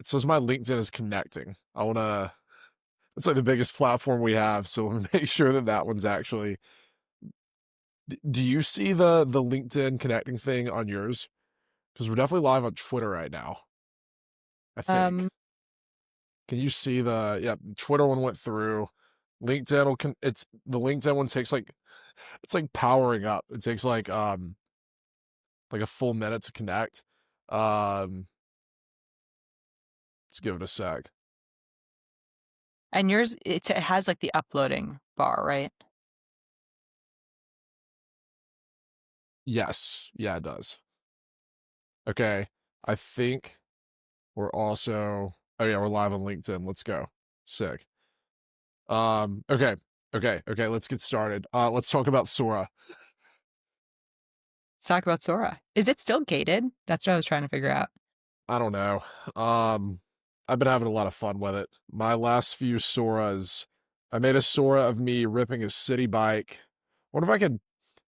It says my LinkedIn is connecting. I want to, it's like the biggest platform we have. So make sure that that one's actually, do you see the LinkedIn connecting thing on yours? Because we're definitely live on Twitter right now, I think. Um, Can you see the Twitter one went through. LinkedIn will, it's the LinkedIn one takes like, it's like powering up. It takes like a full minute to connect. Um, let's give it a sec. and yours, it has like the uploading bar, right? Yes. Yeah, it does. Okay. I think we're also, oh yeah, we're live on LinkedIn. Let's go. Sick. Okay. Okay. Let's get started. Let's talk about Sora. Let's talk about Sora. Is it still gated? That's what I was trying to figure out. I don't know. I've been having a lot of fun with it. My last few Soras, I made a Sora of me ripping a city bike. What if I could,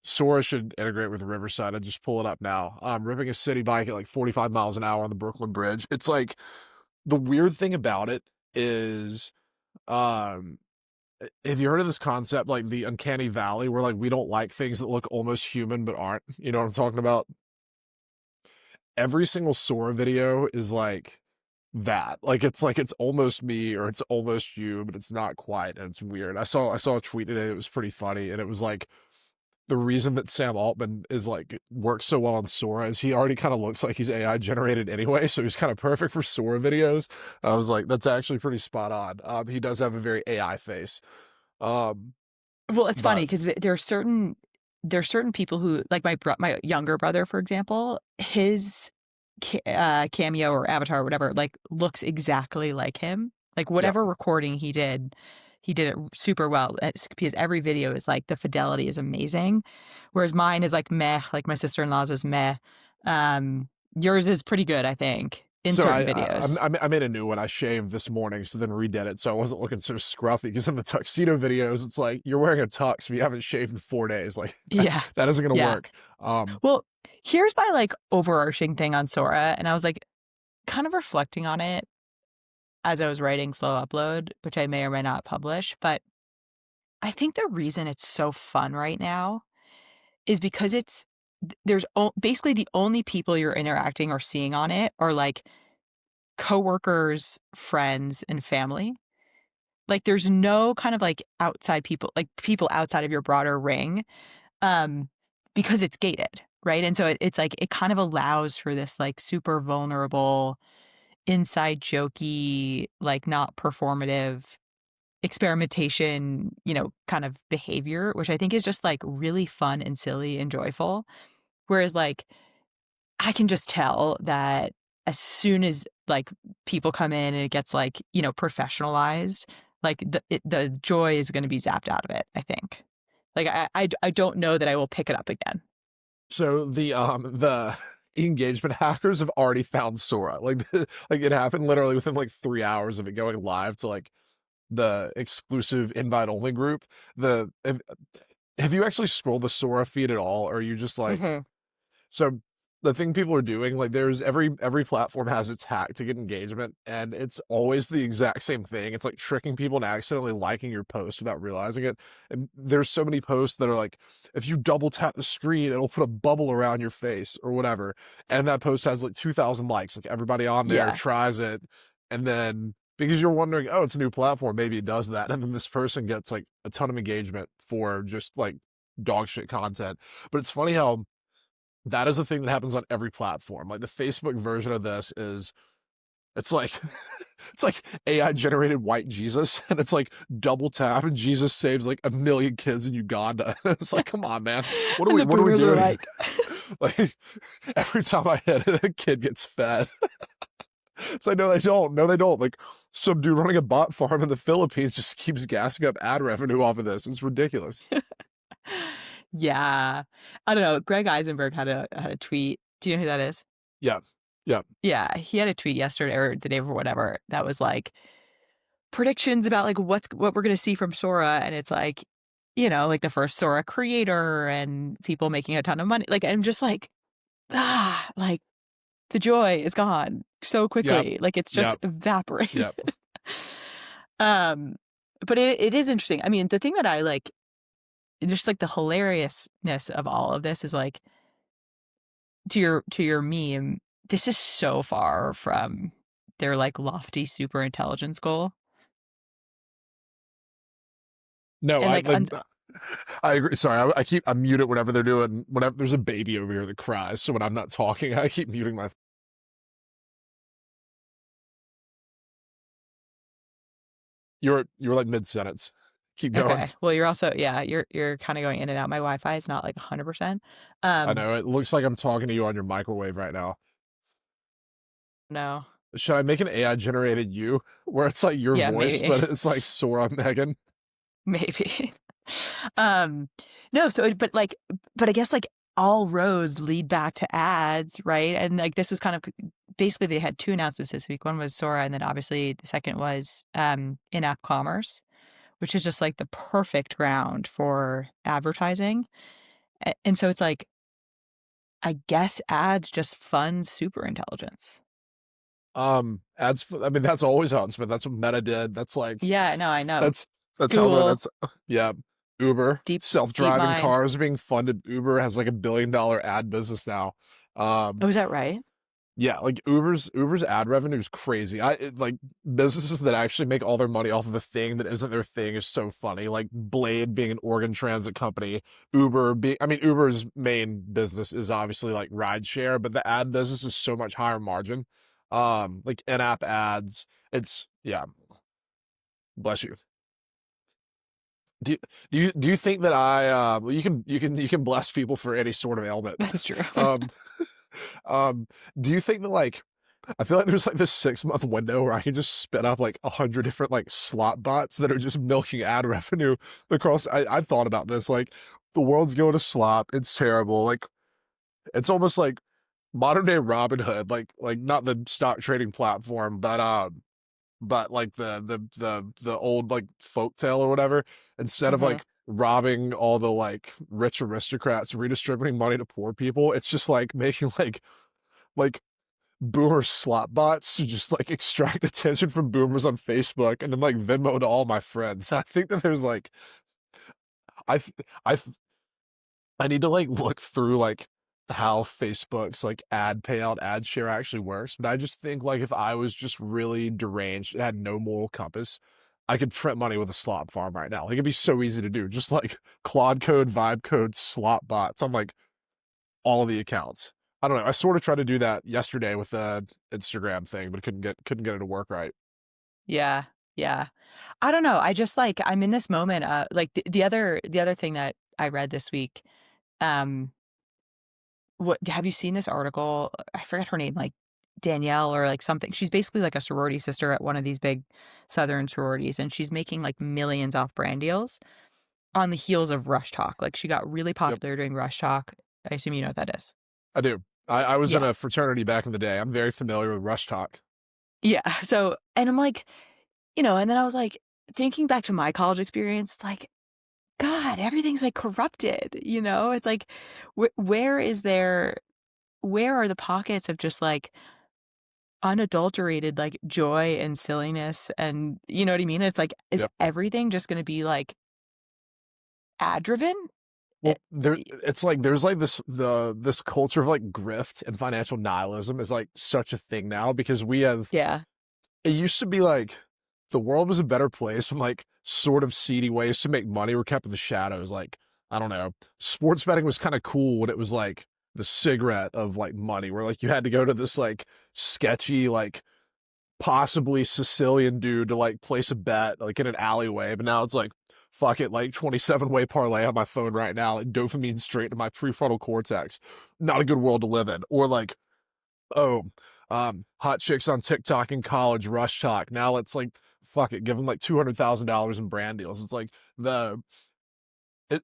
Sora should integrate with Riverside. I just pull it up now. Ripping a city bike at like 45 miles an hour on the Brooklyn Bridge. It's like, the weird thing about it is, um, have you heard of this concept, like the uncanny valley, where like we don't like things that look almost human but aren't? You know what I'm talking about? Every single Sora video is like that. Like it's almost me or it's almost you, but it's not quite, and it's weird. I saw a tweet today that was pretty funny, and it was like the reason that Sam Altman is like works so well on Sora is he already kind of looks like he's AI generated anyway, so he's kind of perfect for Sora videos. I was like, that's actually pretty spot on. He does have a very AI face. Um, Well, it's funny but because there are certain people who, like my younger brother, for example, his cameo or avatar or whatever, like looks exactly like him. Like yeah, whatever recording he did it super well. Because every video is like the fidelity is amazing, whereas mine is like meh. Like my sister-in-law's is meh. Yours is pretty good, I think, in so certain videos. I made a new one. I shaved this morning, so then redid it, so I wasn't looking so scruffy. Because in the tuxedo videos, it's like you're wearing a tux, but you haven't shaved in 4 days. Like Yeah, that isn't gonna yeah. work. Um, Well, here's my like overarching thing on Sora, and I was like kind of reflecting on it as I was writing Slow Upload, which I may or may not publish. But I think the reason it's so fun right now is because basically the only people you're interacting or seeing on it are like coworkers, friends, and family. Like there's no kind of like outside people, like people outside of your broader ring, um, because it's gated, right? And so it's like it kind of allows for this like super vulnerable, inside jokey, like not performative experimentation, kind of behavior, which I think is just like really fun and silly and joyful. Whereas like I can just tell that as soon as like people come in and it gets like, professionalized, like the joy is going to be zapped out of it, I think. Like I don't know that I will pick it up again. so the engagement hackers have already found Sora. Like like it happened literally within like 3 hours of it going live to like the exclusive invite only group. Have you actually scrolled the Sora feed at all, or are you just like, Hmm. so the thing people are doing, like there's every platform has its hack to get engagement, and it's always the exact same thing. It's like tricking people and accidentally liking your post without realizing it. And there's so many posts that are like, if you double tap the screen, it'll put a bubble around your face or whatever. And that post has like 2,000 likes. Like everybody on there Yeah. tries it, and then because you're wondering, oh, it's a new platform, maybe it does that, and then this person gets like a ton of engagement for just like dog shit content. But it's funny how that is the thing that happens on every platform. Like the Facebook version of this is, it's like, it's like AI generated white Jesus, and it's like double tap and Jesus saves like 1 million kids in Uganda. It's like, come on, man, And the what are we boomers are doing? like, Like every time I hit it, a kid gets fed. It's like, no, they don't. No, they don't. Like some dude running a bot farm in the Philippines just keeps gassing up ad revenue off of this. It's ridiculous. yeah. I don't know. Greg Eisenberg had a tweet. Do you know who that is? Yeah, yeah. Yeah, he had a tweet yesterday or the day before, whatever, that was like predictions about like what we're gonna see from Sora, and it's like, like the first Sora creator and people making a ton of money. Like I'm just like, like the joy is gone so Yep. quickly. Like it's just Yep. evaporated. Yep. um, but it is interesting. I mean, the thing that I like, just like the hilariousness of all of this is like, to your meme, this is so far from their like lofty super intelligence goal. No, And I like like. I agree. Sorry, I'm muted whenever they're doing. Whenever there's a baby over here that cries, so when I'm not talking, I keep muting my. You were like mid sentence. Keep going. okay. Well, you're also, yeah, you're kind of going in and out. My Wi-Fi is not like 100%. I Um, know it looks like I'm talking to you on your microwave right now. no. Should I make an AI generated you where it's like your Yeah, voice, maybe. but it's like Sora Megan? Maybe. Um, no, so but I guess like all roads lead back to ads, right? And like this was kind of basically they had two announcements this week. One was Sora, and then obviously the second was in-app commerce, which is just like the perfect ground for advertising. And so it's like I guess ads just fund super intelligence. Ads. I mean, that's always how it's been. That's what Meta did. That's like Yeah, no, I know. that's that's how Google, that's yeah. Uber, deep self-driving mind. cars being funded. Uber has like $1 billion ad business now. Oh, is that right? Yeah, like Uber's ad revenue is crazy. Like businesses that actually make all their money off of a thing that isn't their thing is so funny. Like Blade being an organ transit company, I mean Uber's main business is obviously like rideshare, but the ad business is so much higher margin. Like in-app ads, it's yeah, bless you. Do do you think that well, you can bless people for any sort of ailment. That's true. um do you think that like I feel like there's like this 6 month window where I can just spin up like 100 different like slot bots that are just milking ad revenue across. I've thought about this. Like the world's going to slop. It's terrible. Like it's almost like modern day Robinhood. Like not the stock trading platform, but like the old like folktale or whatever. Instead of hmm like robbing all the like rich aristocrats, redistributing money to poor people, it's just like making like boomer slot bots to just like extract attention from boomers on Facebook and then like Venmo to all my friends. I think that there's like I I I need to like look through like how Facebook's like ad payout ad share actually works, but I just think like if I was just really deranged and had no moral compass, I could print money with a slot farm right now. Like it'd be so easy to do. Just like Claude code, vibe code, slot bots on like all the accounts. I don't know. I sort of tried to do that yesterday with the Instagram thing, but couldn't get it to work right. Yeah. Yeah. I don't know. I just like I'm in this moment. Like the other thing that I read this week. Um, what have you seen this article? I forget her name, like Danielle or like something. She's basically like a sorority sister at one of these big Southern sororities, and she's making like millions off brand deals on the heels of RushTok. Like she got really Yep, popular doing RushTok. I assume you know what that is. I do. I was in Yeah. a fraternity back in the day. I'm very familiar with RushTok. Yeah. So, and I'm like, and then I was like thinking back to my college experience, like God, everything's like corrupted, It's like, where is there, where are the pockets of just like unadulterated like joy and silliness? And you know what I mean? It's like, is Yep. everything just going to be like ad driven? Well, it's like there's like this culture of like grift and financial nihilism is like such a thing now because we have Yeah. it used to be like the world was a better place when like sort of seedy ways to make money were kept in the shadows. Like, I don't know, sports betting was kind of cool when it was like the cigarette of like money, where like you had to go to this like sketchy, like possibly Sicilian dude to like place a bet like in an alleyway. But now it's like, fuck it, like 27-way parlay on my phone right now, like dopamine straight to my prefrontal cortex. Not a good world to live in. Or like, oh, hot chicks on TikTok in college, RushTok. Now let's like fuck it, give them like $200,000 in brand deals. It's like it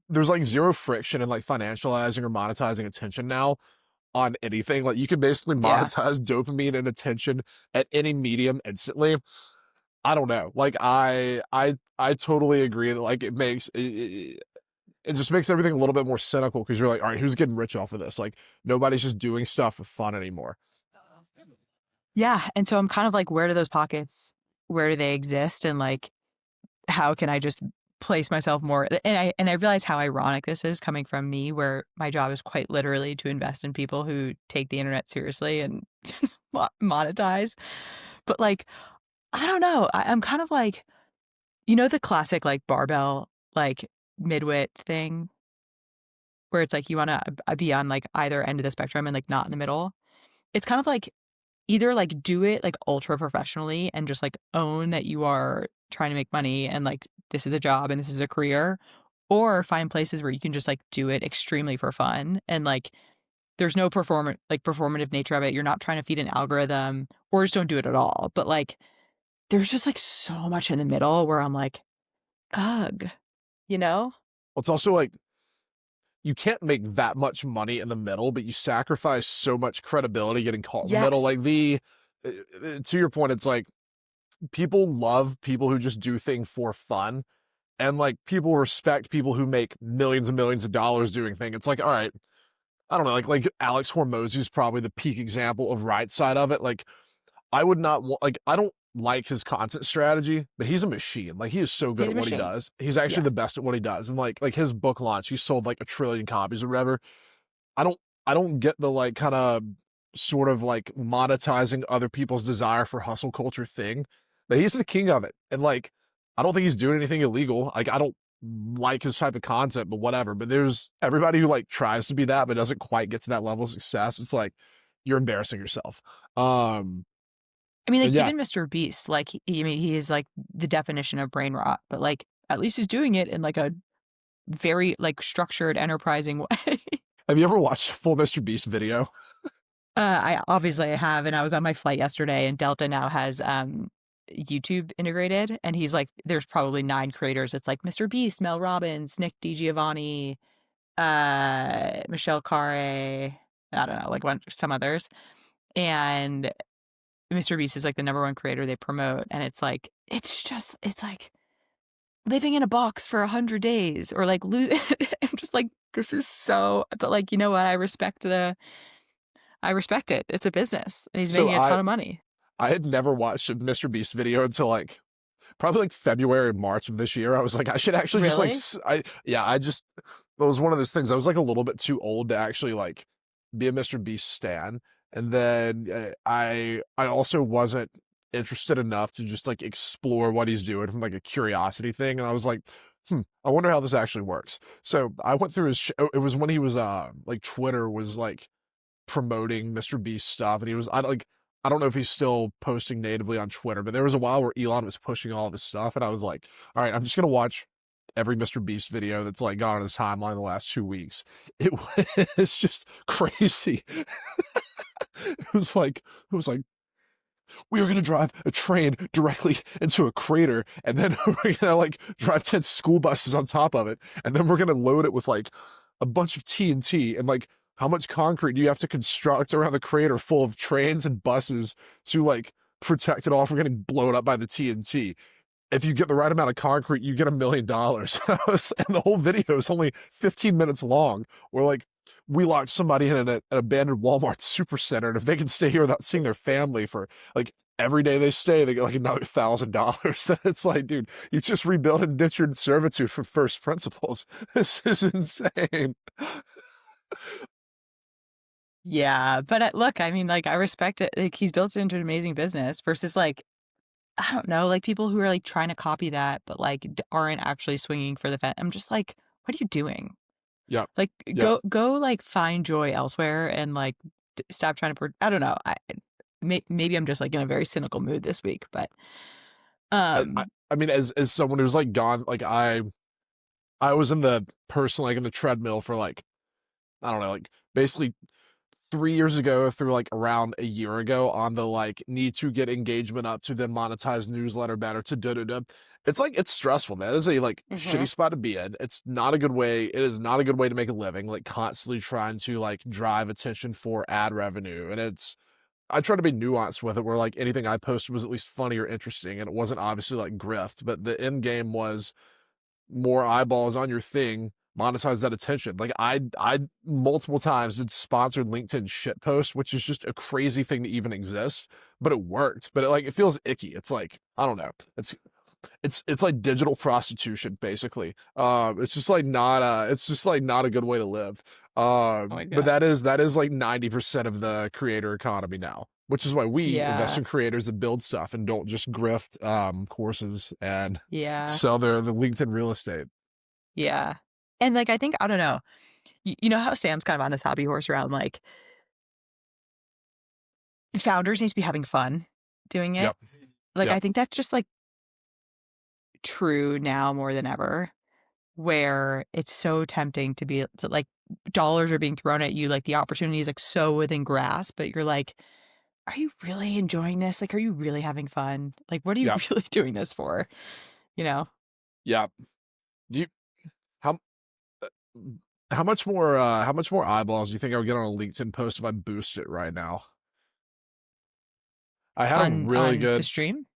there's like zero friction in like financializing or monetizing attention now on anything. Like you can basically Yeah. monetize dopamine and attention at any medium instantly. I don't know. Like I totally agree that like it makes it just makes everything a little bit more cynical because you're like, all right, who's getting rich off of this? Like nobody's just doing stuff for fun anymore. Yeah, and so I'm kind of like, where do they exist? And like, how can I just place myself more? And I realize how ironic this is coming from me, where my job is quite literally to invest in people who take the internet seriously and monetize. But like, I don't know. I'm kind of like, the classic like barbell, like midwit thing where it's like you want to be on like either end of the spectrum and like not in the middle. It's kind of like either like do it like ultra professionally and just like own that you are trying to make money and like this is a job and this is a career, or find places where you can just like do it extremely for fun and like there's no performative nature of it. You're not trying to feed an algorithm, or just don't do it at all. But like there's just like so much in the middle where I'm like, ugh, you know? Well, it's also like you can't make that much money in the middle, but you sacrifice so much credibility getting caught in the middle. Yes. Like to your point, it's like people love people who just do things for fun. And like people respect people who make millions and millions of dollars doing things. It's like, all right, I don't know, like Alex Hormozy is probably the peak example of right side of it. Like I would not want, like, I don't like his content strategy, but he's a machine. Like, he is so good He's at a what he machine. does. He's actually Yeah. the best at what he does. And like his book launch, he sold like 1 trillion copies or whatever. I don't, I don't get the like kind of sort of like monetizing other people's desire for hustle culture thing, but he's the king of it. And like, I don't think he's doing anything illegal. Like, I don't like his type of content, but whatever. But there's everybody who like tries to be that, but doesn't quite get to that level of success. It's like, you're embarrassing yourself. I mean, And like yeah, even Mr. Beast, like I mean, he is like the definition of brain rot, but like at least he's doing it in like a very like structured, enterprising way. have you ever watched a full Mr. Beast video? I have, and I was on my flight yesterday, and Delta now has YouTube integrated, and he's like, there's probably 9 creators. It's like Mr. Beast, Mel Robbins, Nick DiGiovanni, Michelle Carre, I don't know, like some others, and Mr. Beast is like the number one creator they promote, and it's like living in a box for 100 days, or like lose. I'm just like, this is so. But like, you know what? I respect it. It's a business, and he's So making a ton of money. I had never watched a Mr. Beast video until like probably like February, March of this year. I was like, I should actually just like, Really? I just, it was one of those things. I was like a little bit too old to actually like be a Mr. Beast stan. And then I also wasn't interested enough to just like explore what he's doing from like a curiosity thing. And I was like, I wonder how this actually works. So I went through it was when he was, like Twitter was like promoting Mr. Beast stuff, and I don't know if he's still posting natively on Twitter, but there was a while where Elon was pushing all of his stuff, and I was like, all right, I'm just gonna watch every Mr. Beast video that's like gone on his timeline the last 2 weeks. It was just crazy. It was like we were gonna drive a train directly into a crater, and then we're gonna like drive 10 school buses on top of it, and then we're gonna load it with like a bunch of TNT, and like how much concrete do you have to construct around the crater full of trains and buses to like protect it all from getting blown up by the TNT? If you get the right amount of concrete, you get $1 million. And the whole video is only 15 minutes long. Where like we locked somebody in an abandoned Walmart supercenter, and if they can stay here without seeing their family for like every day they stay, they get like another $1,000. And it's like, dude, you just rebuilt indentured servitude from first principles. This is insane. Yeah, but look, I mean, like I respect it. Like he's built it into an amazing business versus like I don't know, like people who are like trying to copy that, but like aren't actually swinging for the fence. I'm just like, what are you doing? Yep. Like Yep. go like find joy elsewhere and like stop trying to. I don't know. Maybe I'm just like in a very cynical mood this week, but I, I, um, I mean, as someone who's like gone, like I was in the person like in the treadmill for like I don't know, like basically 3 years ago through like around a year ago on the like need to get engagement up to then monetize newsletter better to da da da. It's like it's stressful. That is a like shitty mhm. spot to be in. It's not a good way. It is not a good way to make a living. Like constantly trying to like drive attention for ad revenue, and it's. I try to be nuanced with it, where like anything I posted was at least funny or interesting, and it wasn't obviously like grift. But the end game was more eyeballs on your thing monetize that attention. Like I multiple times did sponsored LinkedIn shit posts, which is just a crazy thing to even exist, but it worked. But it feels icky. It's like, I don't know. It's like digital prostitution, basically. It's just like not a good way to live. Oh my But God. that is like 90% of the creator economy now, which is why we invest Yeah. in creators that build stuff and don't just grift courses and Yeah. sell the LinkedIn real estate. Yeah. And like, I think, I don't know, you know how Sam's kind of on this hobby horse around like founders need to be having fun doing it. Yep. Like, I Yep. think that's just like true now more than ever, where it's so tempting to like dollars are being thrown at you, like the opportunity is like so within grasp, but you're like, are you really enjoying this? Like, are you really having fun? Like, what are you Yep. really doing this for? You know? Yep. Do you how uh, how much more eyeballs do you think I would get on a LinkedIn post if I boost it right now? I had a really On the good stream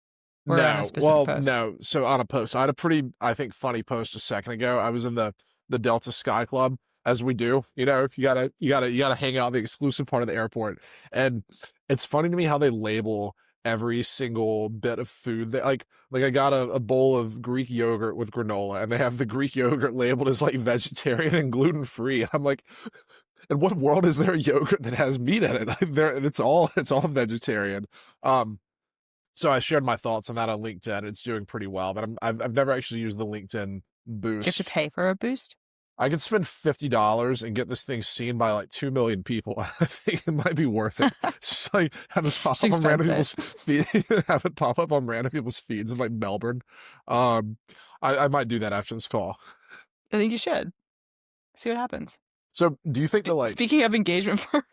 or on a No, specific well, post? no. So on a post, I had a pretty, I think, funny post a second ago. I was in the Delta Sky Club, as we do. If you gotta hang out in the exclusive part of the airport, and it's funny to me how they label every single bit of food. Like I got a bowl of Greek yogurt with granola, and they have the Greek yogurt labeled as like vegetarian and gluten free. And I'm like, in what world is there a yogurt that has meat in it? There, it's all vegetarian. Um, so I shared my thoughts on that on LinkedIn. It's doing pretty well, but I've never actually used the LinkedIn Do you have to boost. pay for a boost? I could spend $50 and get this thing seen by like 2 million people. I think it might be worth it. Just like have this pop It's up on random expensive. people's feed, have it pop up on random people's feeds in like Melbourne. Um, I might do that after this call. I think you should. See what happens. So, do you think that Speaking of engagement farming,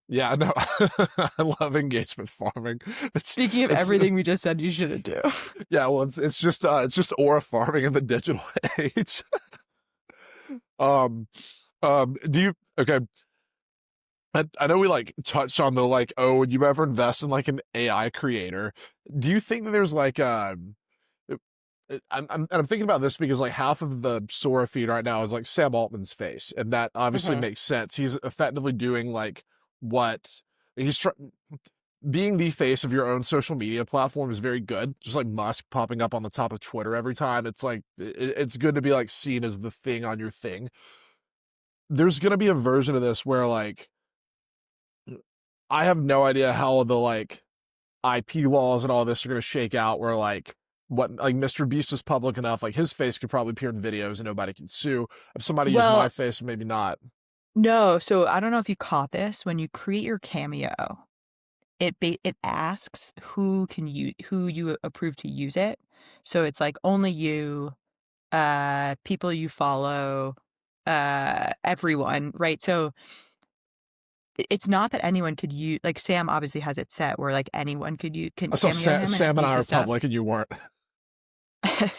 yeah, no, I love engagement farming. It's speaking of it's everything we just said you shouldn't do. yeah, well, it's just aura farming in the digital age. Um, do you okay? I know we like touched on the like, oh, would you ever invest in like an AI creator? Do you think that there's like I'm thinking about this because like half of the Sora feed right now is like Sam Altman's face, and that obviously Mhm. makes sense. He's effectively doing like what he's trying. Being the face of your own social media platform is very good. Just like Musk popping up on the top of Twitter every time. It's like it's good to be like seen as the thing on your thing. There's gonna be a version of this where like I have no idea how the like IP laws and all this are gonna shake out. Where like what like Mr.Beast is public enough, like his face could probably appear in videos and nobody can sue. If somebody used my Well, face, maybe not. no. So I don't know if you caught this. When you create your cameo, it asks who you approve to use it. So it's like only you, people you follow, everyone, right? So it's not that anyone could use, like Sam obviously has it set where like anyone can I saw cameo him and Sam and use I his are stuff. public and you weren't.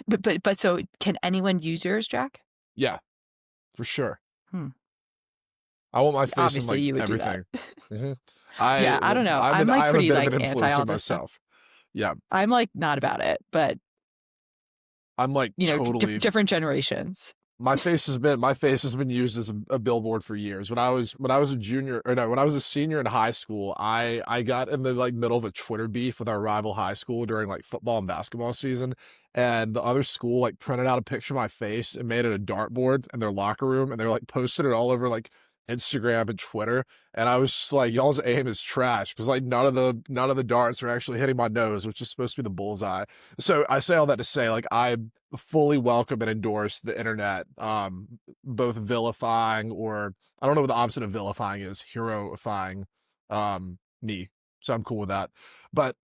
But so can anyone use yours, Jack? Yeah, for sure. Hmm. I want my face in Obviously like you would do that. everything. hmm Yeah, I I don't know. I'm like I'm a pretty bit of like an anti influencer all this stuff. myself. Yeah, I'm like not about it, but I'm like totally. different generations. My face has been used as a billboard for years. When I was a junior or no, when I was a senior in high school, I got in the like middle of a Twitter beef with our rival high school during like football and basketball season, and the other school like printed out a picture of my face and made it a dartboard in their locker room, and they're like posted it all over like Instagram and Twitter, and I was just like, y'all's aim is trash because like none of the darts are actually hitting my nose, which is supposed to be the bullseye. So I say all that to say, like I fully welcome and endorse the internet, both vilifying or I don't know what the opposite of vilifying is, heroifying, me. So I'm cool with that. But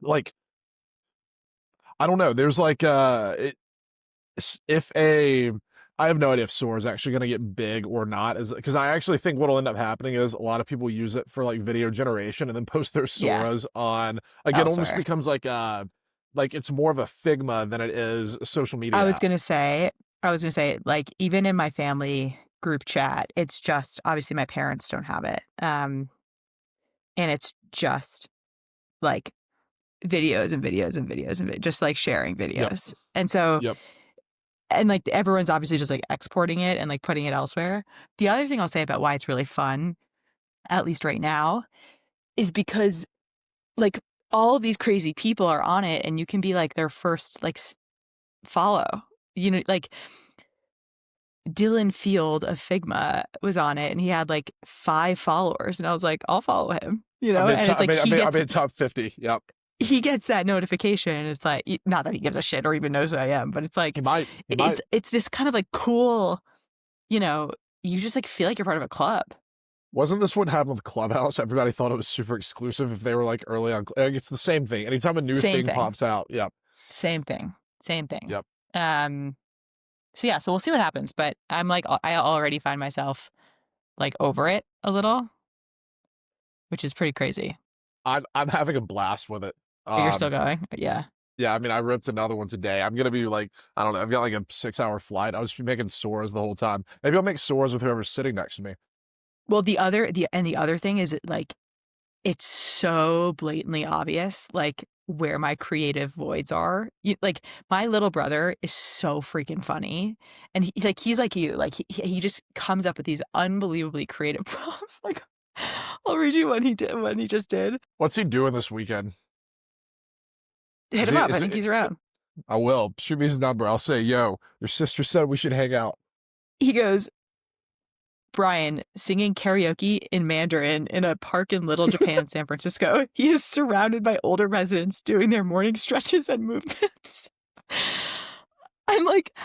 like, I don't know. There's like, if a, I have no idea if Sora is actually going to get big or not, is because I actually think what'll end up happening is a lot of people use it for like video generation and then post their Yeah, Soras on, again, almost elsewhere. becomes like it's more of a Figma than it is a social I media was app. gonna say, like even in my family group chat, it's just obviously my parents don't have it. And it's just like videos and videos and videos and just like sharing Yep. videos. And so Yep. and like everyone's obviously just like exporting it and like putting it elsewhere. The other thing I'll say about why it's really fun, at least right now, is because like all of these crazy people are on it and you can be like their first like follow. You know, like Dylan Field of Figma was on it and he had like 5 followers and I was like, I'll follow him, you know? And it's like I made top 50. Yep. he gets that notification and it's like, not that he gives a shit or even knows who I am, but it's like He might. it's this kind of like cool, you know, you just like feel like you're part of a club. Wasn't this what happened with Clubhouse? Everybody thought it was super exclusive if they were like early on. Like, it's the same thing. Anytime a new thing pops out. Yep. Same thing. Yep. So yeah, so we'll see what happens. But I'm like, I already find myself like over it a little, which is pretty crazy. I'm having a blast with it. But you're still going? Yeah. Yeah, I mean, I ripped another one today. I'm gonna be like, I don't know. I've got like a 6-hour flight. I'll just be making Soras the whole time. Maybe I'll make Soras with whoever's sitting next to me. Well, the other thing is like, it's so blatantly obvious, like where my creative voids are. Like my little brother is so freaking funny, and he's like you, like he just comes up with these unbelievably creative prompts. Like I'll read you what he just did. What's he doing this weekend? Hit him up. I think he's around. I will. Shoot me his number. I'll say, yo, your sister said we should hang out. He goes, Brian singing karaoke in Mandarin in a park in Little Japan, San Francisco. He is surrounded by older residents doing their morning stretches and movements. I'm like,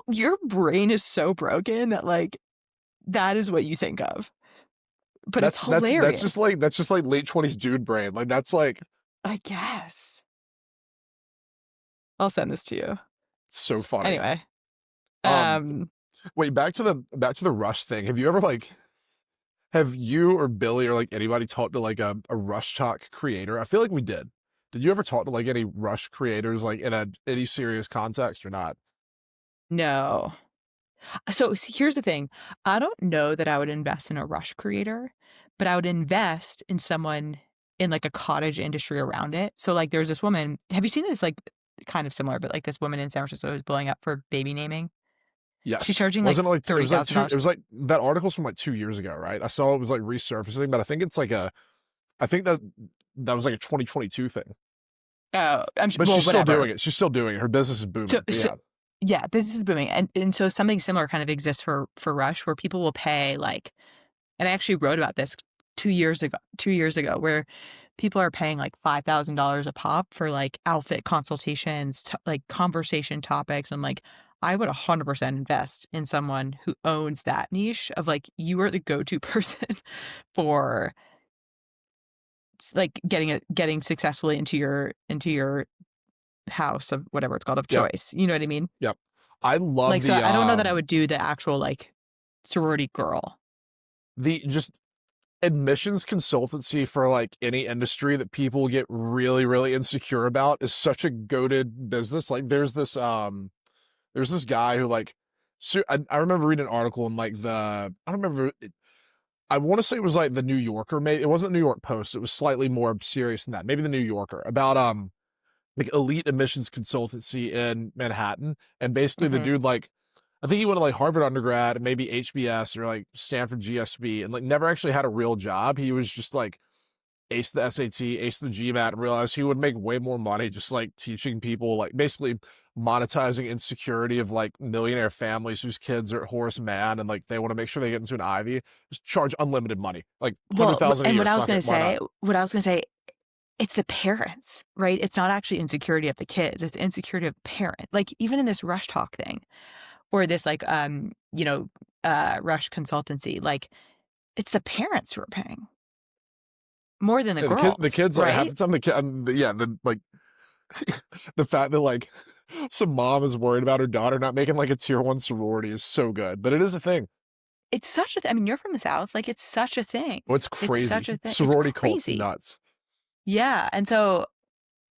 your brain is so broken that like that is what you think of. But it's hilarious. That's just like late 20s dude brain. Like that's like, I guess. I'll send this to you. It's so funny. Anyway. Wait, back to the Rush thing. Have you or Billy or like anybody talked to like a RushTok creator? I feel like we did. Did you ever talk to like any Rush creators like in any serious context or not? No. So here's the thing. I don't know that I would invest in a Rush creator, but I would invest in someone in like a cottage industry around it. So like there's this woman, have you seen this like kind of similar, but like this woman in San Francisco is blowing up for baby naming? Yes. She's charging like $30,000. It was like that article's from like 2 years ago, right? I saw it was like resurfacing, but I think it's like I think that was like a 2022 thing. Oh, but she's still doing it. She's still doing it. Her business is booming. Yeah, business is booming. And so something similar kind of exists for Rush where people will pay like, and I actually wrote about this 2 years ago, where people are paying like $5,000 a pop for like outfit consultations, like conversation topics. And like, I would 100% invest in someone who owns that niche of like, you are the go-to person for like getting successfully into your house of whatever it's called of choice. You know what I mean? Yep. I love like, so I don't know that I would do the actual like sorority girl. The just admissions consultancy for like any industry that people get really, really insecure about is such a goated business. Like there's this guy who like, I remember reading an article in like I don't remember, I want to say it was like the New Yorker, maybe it wasn't the New York Post. It was slightly more serious than that. Maybe the New Yorker about, like elite admissions consultancy in Manhattan. And basically the dude, like, I think he went to like Harvard undergrad and maybe HBS or like Stanford GSB and like never actually had a real job. He was just like aced the SAT, aced the GMAT, and realized he would make way more money just like teaching people, like basically monetizing insecurity of like millionaire families whose kids are Horace Mann and like they want to make sure they get into an Ivy. Just charge unlimited money, like 100,000 a year. And what I was gonna say, it's the parents, right? It's not actually insecurity of the kids; it's insecurity of the parent. Like even in this RushTok thing, or this like Rush consultancy, like it's the parents who are paying more than the girls. The kids, right? Like half the time, the fact that like some mom is worried about her daughter not making like a tier 1 sorority is so good, but it is a thing. It's such a thing. I mean, you're from the South, like it's such a thing. Oh, it's crazy. It's such a thing. Sorority cult's nuts. Yeah, and so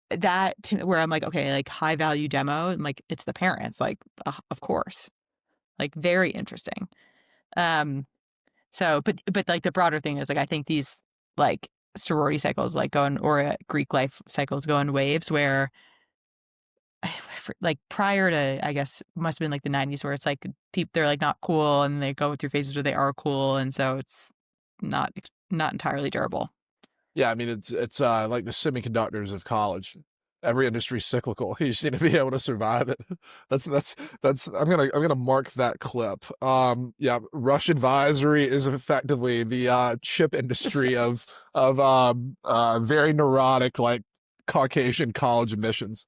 that where I'm like, okay, like high value demo, and like it's the parents, like of course, like very interesting. So, but like the broader thing is like I think these like sorority cycles like or Greek life cycles go in waves where like prior to, I guess, must have been like the 90s, where it's like they're like not cool and they go through phases where they are cool, and so it's not entirely durable. Yeah, I mean it's like the semiconductors of college. Every industry's cyclical. You just need to be able to survive it. That's I'm gonna mark that clip. Yeah, Rush Advisory is effectively the chip industry of very neurotic like Caucasian college admissions.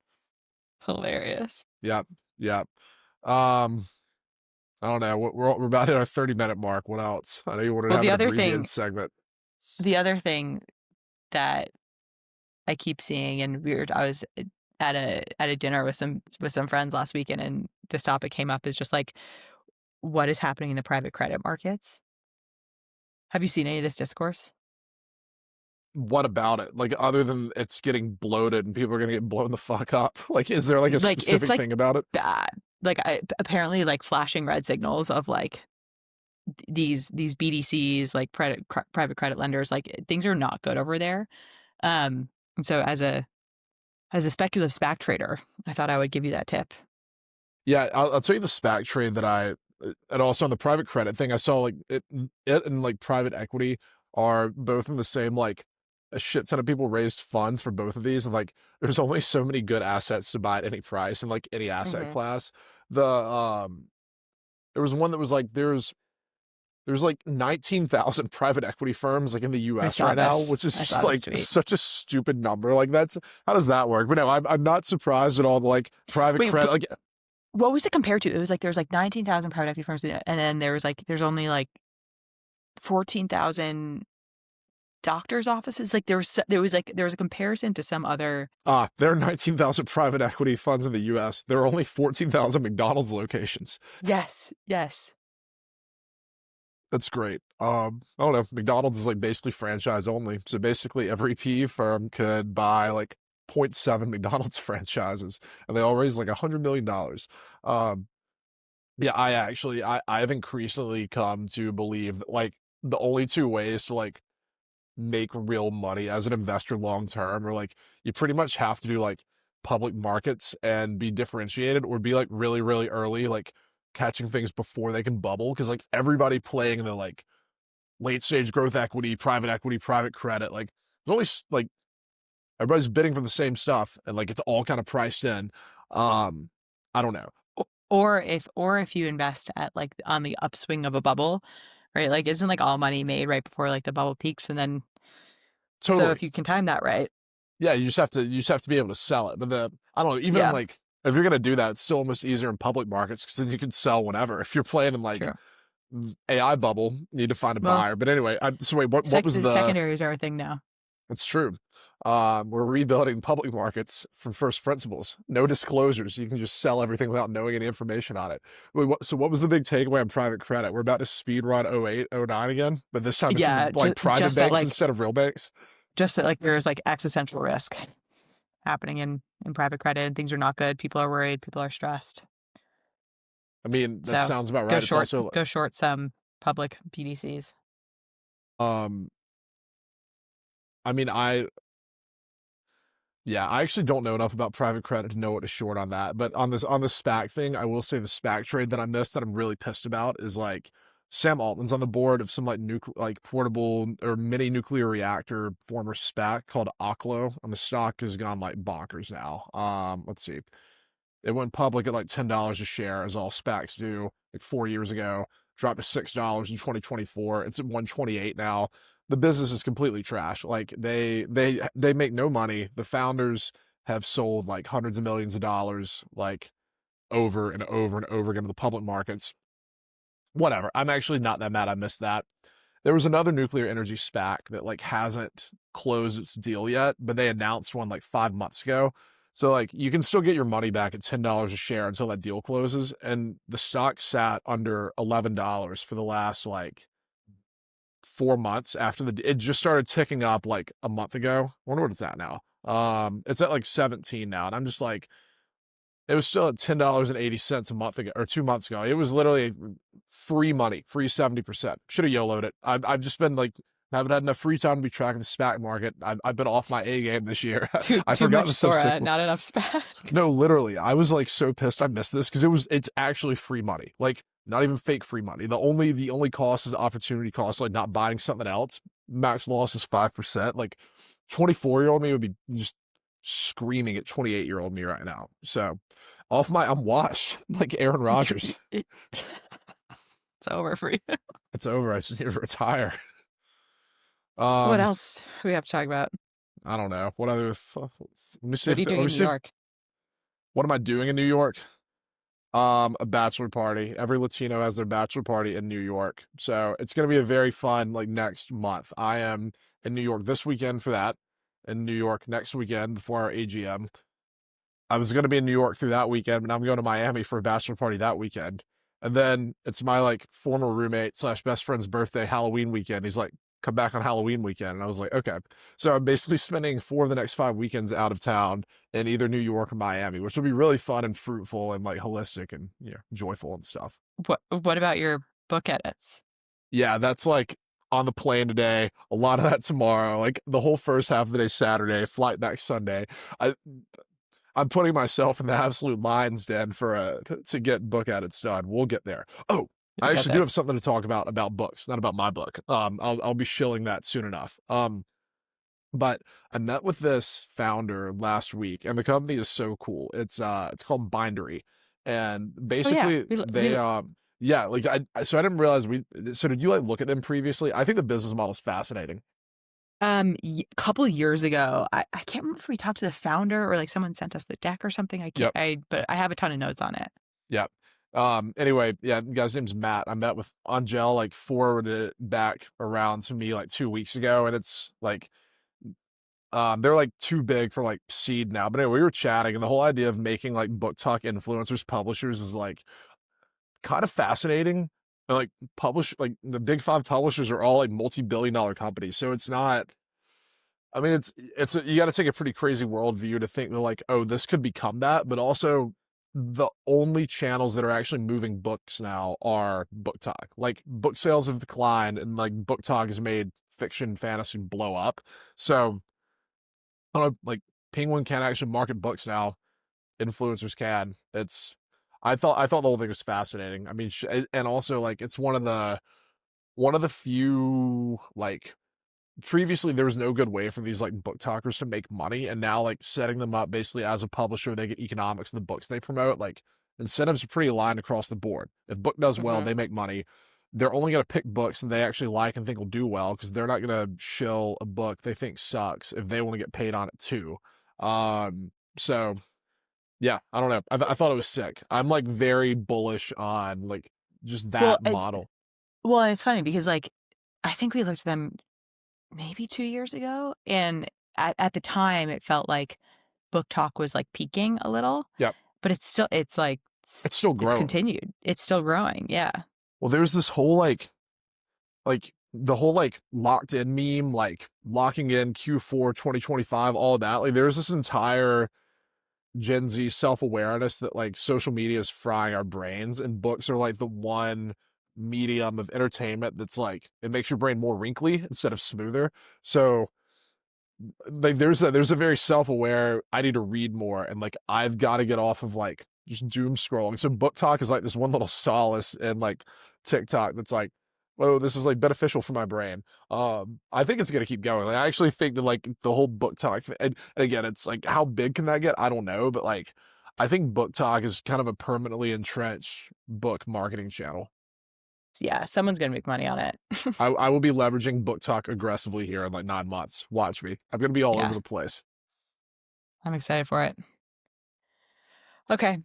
Hilarious. Yep, yep. Um, I don't know. We're about to hit our 30-minute mark. What else? I know you wanted to Well, have an abbreviated segment. the other thing that I keep seeing, and I was at a dinner with some friends last weekend, and this topic came up, is just like what is happening in the private credit markets. Have you seen any of this discourse? What about it? Like, other than it's getting bloated and people are gonna get blown the fuck up. Like, is there like a Like it's specific like thing about it? bad. Like apparently like flashing red signals of like these BDCs, like private credit lenders, like things are not good over there. And so as a speculative SPAC trader, I thought I would give you that tip. Yeah, I'll tell you the SPAC trade that and also on the private credit thing, I saw like it and like private equity are both in the same, like a shit ton of people raised funds for both of these, and like there's only so many good assets to buy at any price and like any asset Mm-hmm. class. There was one that was like there's like 19,000 private equity firms like in the US right now, which is I just saw this like tweet. such a stupid number. Like, that's how does that work? But no, I'm not surprised at all the like private Wait, credit. but Like, what was it compared to? It was like there's like 19,000 private equity firms, and then there's only like 14,000 doctors' offices. Like there was a comparison to some other. there are 19,000 private equity funds in the US. There are only 14,000 McDonald's locations. Yes, yes. That's great. I don't know. McDonald's is like basically franchise only. So basically every PE firm could buy like zero point 0.7 McDonald's franchises, and they all raise like $100 million. Um, Yeah, I've increasingly come to believe that like the only two ways to like make real money as an investor long term are like you pretty much have to do like public markets and be differentiated, or be like really, really early, like catching things before they can bubble. Cause like everybody playing in the like late stage growth equity, private credit, like there's only like everybody's bidding for the same stuff and like it's all kind of priced in. I don't know. Or if you invest at like on the upswing of a bubble, right? Like isn't like all money made right before like the bubble peaks, and then so Totally. if you can time that right, Yeah, you just have to be able to sell it. But I don't know, even yeah, like if you're gonna do that, it's still almost easier in public markets because then you can sell whenever. If you're playing in like true. AI bubble, you need to find a Well, buyer. But anyway, so wait, what was the the? secondaries are a thing now. It's true. We're rebuilding public markets from first principles. No disclosures. You can just sell everything without knowing any information on it. Wait, so what was the big takeaway on private credit? We're about to speed run 08, 09 again, but this time it's in Yeah, like private just that banks like instead of real banks. there's like existential risk happening in private credit, and things are not good. People are worried. People are stressed. I mean, that So sounds about right. It's also go short some public BDCs. um I mean, yeah, I actually don't know enough about private credit to know what to short on that. But on this SPAC thing, I will say the SPAC trade that I missed that I'm really pissed about is like Sam Altman's on the board of some like like portable or mini nuclear reactor former SPAC called Oklo, and the stock has gone like bonkers now. Let's see. It went public at like $10 a share, as all SPACs do, like 4 years ago. Dropped to $6 in 2024. It's at 128 now. The business is completely trash. Like they make no money. The founders have sold like hundreds of millions of dollars, like over and over and over again to the public markets. Whatever. I'm actually not that mad I missed that. There was another nuclear energy SPAC that like hasn't closed its deal yet, but they announced one like 5 months ago. So like you can still get your money back at $10 a share until that deal closes. And the stock sat under $11 for the last like 4 months after it just started ticking up like a month ago. I wonder what it's at now. It's at like 17 now. And I'm just like, it was still at $10.80 a month ago or 2 months ago. It was literally free money, free 70%. Should have YOLO'd it. I've just been like I haven't had enough free time to be tracking the SPAC market. I've been off my A game this year. I Too forgot much this so sick. Sora, not enough SPAC. No, literally, I was like so pissed I missed this because it's actually free money. Like not even fake free money. The only cost is opportunity cost, like not buying something else. Max loss is 5%. Like 24-year-old me would be just screaming at 28-year-old me right now. So I'm washed like Aaron Rodgers. It's over for you. It's over. I just need to retire. What Um, else we have to talk about? I don't know. What other? Let me see What are if you let doing me in New see if York? what am I doing in New York? A bachelor party. Every Latino has their bachelor party in New York. So it's gonna be a very fun like next month. I am in New York this weekend for that. In New York next weekend before our AGM. I was gonna be in New York through that weekend, but now I'm going to Miami for a bachelor party that weekend. And then it's my like former roommate slash best friend's birthday Halloween weekend. He's like, come back on Halloween weekend. And I was like, okay. So I'm basically spending 4 of the next 5 weekends out of town in either New York or Miami, which will be really fun and fruitful and like holistic and joyful and stuff. What about your book edits? Yeah, that's like on the plane today. A lot of that tomorrow. Like the whole first half of the day Saturday, flight back Sunday. I I'm putting myself in the absolute lion's den for to get book edits done. We'll get there. Oh, You'll I get actually do there. have something to talk about books, not about my book. I'll be shilling that soon enough. But I met with this founder last week, and the company is so cool. It's called Bindery, and Oh yeah, basically they yeah, like so I didn't realize so did you like look at them previously? I think the business model is fascinating. couple years ago, I can't remember if we talked to the founder or like someone sent us the deck or something. Yep. But I have a ton of notes on it. Yep. Anyway, yeah, the guy's name's Matt. I met with Angel, like forwarded it back around to me like 2 weeks ago, and it's like they're like too big for like seed now. But anyway, we were chatting, and the whole idea of making like BookTok influencers publishers is like kind of fascinating. And like the big five publishers are all like multi-billion-dollar companies. So it's not, I mean, you got to take a pretty crazy worldview to think that like, oh, this could become that. But also, the only channels that are actually moving books now are BookTok. Like book sales have declined, and like BookTok has made fiction fantasy blow up. So I don't know, like Penguin can't actually market books now. Influencers can. I thought the whole thing was fascinating. I mean, and also like it's one of the few like previously there was no good way for these like book talkers to make money, and now like setting them up basically as a publisher, they get economics in the books they promote. Like incentives are pretty aligned across the board. If book does well, Mm-hmm. they make money. They're only going to pick books that they actually like and think will do well, because they're not going to shill a book they think sucks if they want to get paid on it too. So yeah, I don't know. I thought it was sick. I'm like very bullish on like just Well, that model. and it's funny because like I think we looked at them maybe 2 years ago, and at the time it felt like Book Talk was like peaking a little, Yep. but it's like It's still it's growing. continued. It's still growing. Yeah. Well, there's this whole like the whole like locked in meme, like locking in Q4 2025, all that. Like there's this entire Gen Z self-awareness that like social media is frying our brains, and books are like the one medium of entertainment that's like it makes your brain more wrinkly instead of smoother. So like there's a very self-aware I need to read more, and like I've got to get off of like just doom scrolling. So book talk is like this one little solace in like TikTok that's like, oh, this is like beneficial for my brain. I think it's gonna keep going. Like, I actually think that like the whole book talk and again it's like how big can that get? I don't know, but like I think book talk is kind of a permanently entrenched book marketing channel. Yeah, someone's gonna make money on it. I will be leveraging book talk aggressively here in like 9 months. Watch me. I'm gonna be all over Yeah, the place. I'm excited for it. Okay,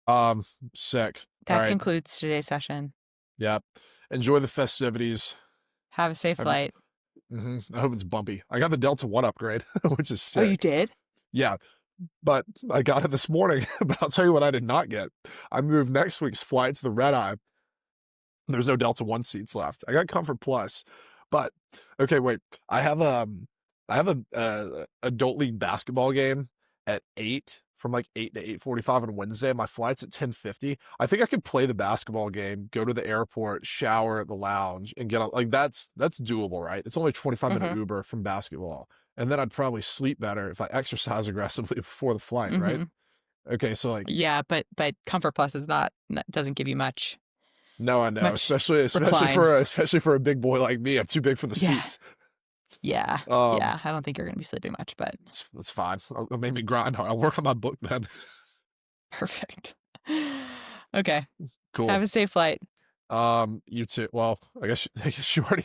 Um, Sick. All that right. concludes today's session. Yeah. Enjoy the festivities. Have a safe Have, flight. I hope it's bumpy. I got the Delta One upgrade, which is Oh, you sick. did? Yeah, but I got it this morning. But I'll tell you what I did not get. I moved next week's flight to the Red Eye. There's no Delta One seats left. I got Comfort Plus, but okay, wait. I have a adult league basketball game at 8 from like 8 to 8:45 on Wednesday. My flight's at 10:50. I think I could play the basketball game, go to the airport, shower at the lounge, and get on. Like that's doable, right? It's only a 25-minute Mm-hmm. Uber from basketball, and then I'd probably sleep better if I exercise aggressively before the flight, right? Mm-hmm. Okay, so like, Yeah, but Comfort Plus is not doesn't give you much no, I know, much especially recline. for a big boy like me, I'm too big for the Yeah. seats. Yeah. Um, Yeah. I don't think you're gonna be sleeping much, but it's fine. It'll make me grind hard. I'll work on my book then. perfect. Okay. Cool. Have a safe flight. You too. Well, I guess you already